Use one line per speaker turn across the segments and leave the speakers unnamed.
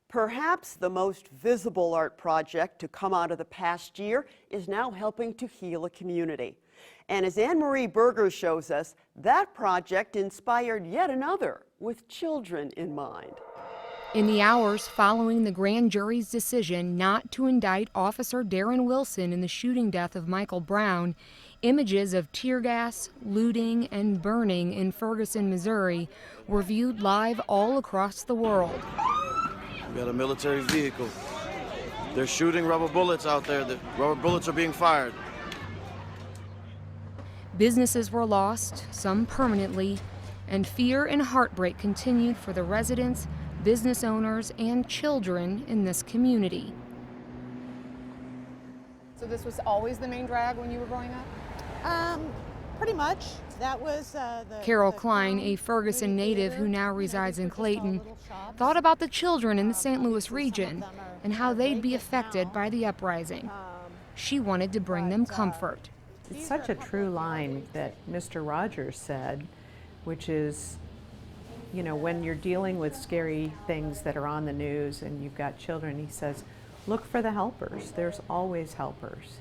Perhaps the most visible art project to come out of the past year is now helping to heal a community. And as Anne-Marie Berger shows us, that project inspired yet another with children in mind.
In the hours following the grand jury's decision not to indict Officer Darren Wilson in the shooting death of Michael Brown, images of tear gas, looting, and burning in Ferguson, Missouri were viewed live all across the world.
We got a military vehicle. They're shooting rubber bullets out there. The rubber bullets are being fired.
Businesses were lost, some permanently, and fear and heartbreak continued for the residents, business owners, and children in this community.
So this was always the main drag when you were growing up?
Pretty much. That was
Carol Klein, a Ferguson native who now resides in Clayton, thought about the children in the St. Louis region and how they'd be affected by the uprising. She wanted to bring them comfort.
It's such a true line that Mr. Rogers said, which is, you know, when you're dealing with scary things that are on the news and you've got children, he says, look for the helpers. There's always helpers.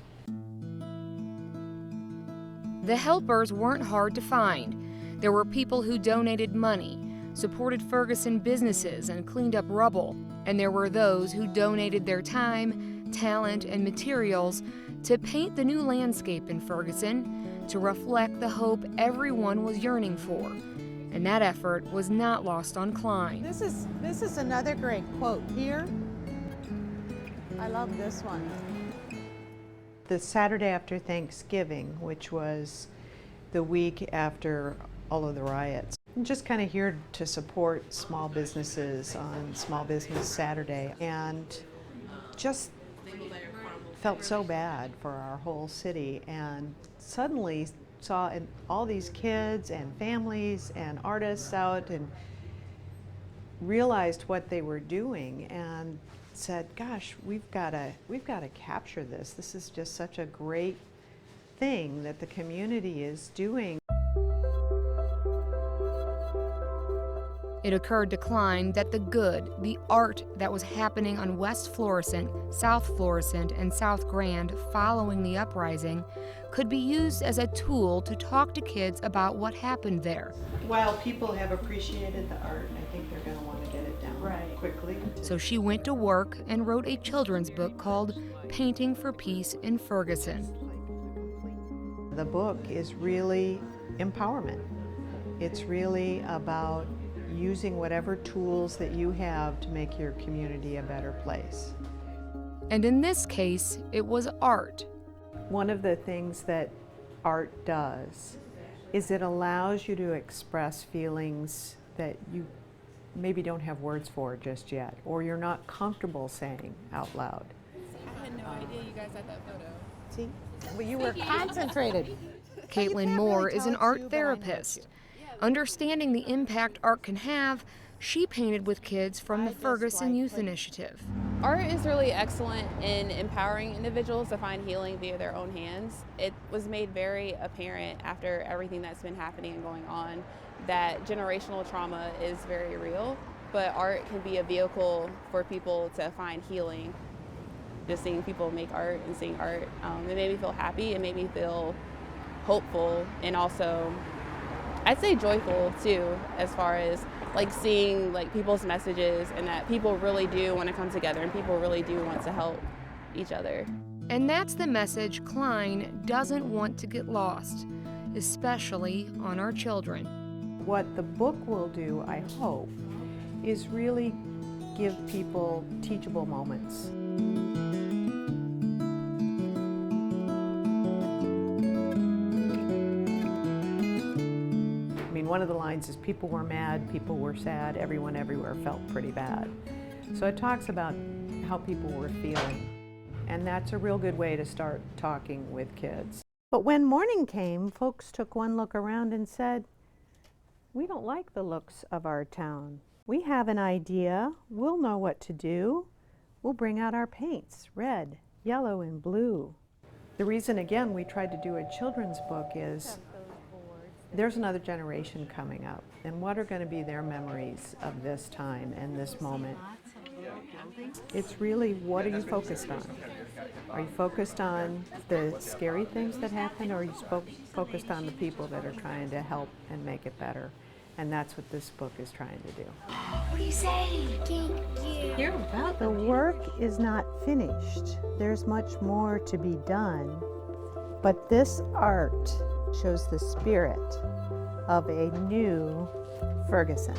The helpers weren't hard to find. There were people who donated money, supported Ferguson businesses, and cleaned up rubble. And there were those who donated their time, talent, and materials to paint the new landscape in Ferguson to reflect the hope everyone was yearning for. And that effort was not lost on Klein.
This is another great quote here. I love this one.
The Saturday after Thanksgiving, which was the week after all of the riots, I'm just kind of here to support small businesses on Small Business Saturday, and just felt so bad for our whole city, and suddenly saw all these kids and families and artists out and realized what they were doing and said, gosh, we've got to capture this. This is just such a great thing that the community is doing.
It occurred to Klein that the good, the art that was happening on West Florissant, South Florissant, and South Grand following the uprising could be used as a tool to talk to kids about what happened there.
While people have appreciated the art, I think they're going to want to get it down quickly.
So she went to work and wrote a children's book called Painting for Peace in Ferguson.
The book is really empowerment. It's really about using whatever tools that you have to make your community a better place.
And in this case, it was art.
One of the things that art does is it allows you to express feelings that you maybe don't have words for just yet, or you're not comfortable saying out loud.
I had no idea you guys had that photo.
See? Well, you were concentrated.
Caitlin Moore is an art therapist. Understanding the impact art can have, she painted with kids from the Ferguson Youth Initiative.
Art is really excellent in empowering individuals to find healing via their own hands. It was made very apparent after everything that's been happening and going on that generational trauma is very real, but art can be a vehicle for people to find healing. Just seeing people make art and seeing art, it made me feel happy, it made me feel hopeful, and also I'd say joyful too, as far as like seeing like people's messages and that people really do want to come together and people really do want to help each other.
And that's the message Klein doesn't want to get lost, especially on our children.
What the book will do, I hope, is really give people teachable moments. One of the lines is people were mad, people were sad, everyone everywhere felt pretty bad. So it talks about how people were feeling. And that's a real good way to start talking with kids. But when morning came, folks took one look around and said, we don't like the looks of our town. We have an idea, we'll know what to do. We'll bring out our paints, red, yellow, and blue. The reason, again, we tried to do a children's book is there's another generation coming up, and what are going to be their memories of this time and this moment? It's really, what are you focused on? Are you focused on the scary things that happen, or are you focused on the people that are trying to help and make it better? And that's what this book is trying to do.
What do you say? Thank you.
You're welcome.
The work is not finished. There's much more to be done. But this art shows the spirit of a new Ferguson.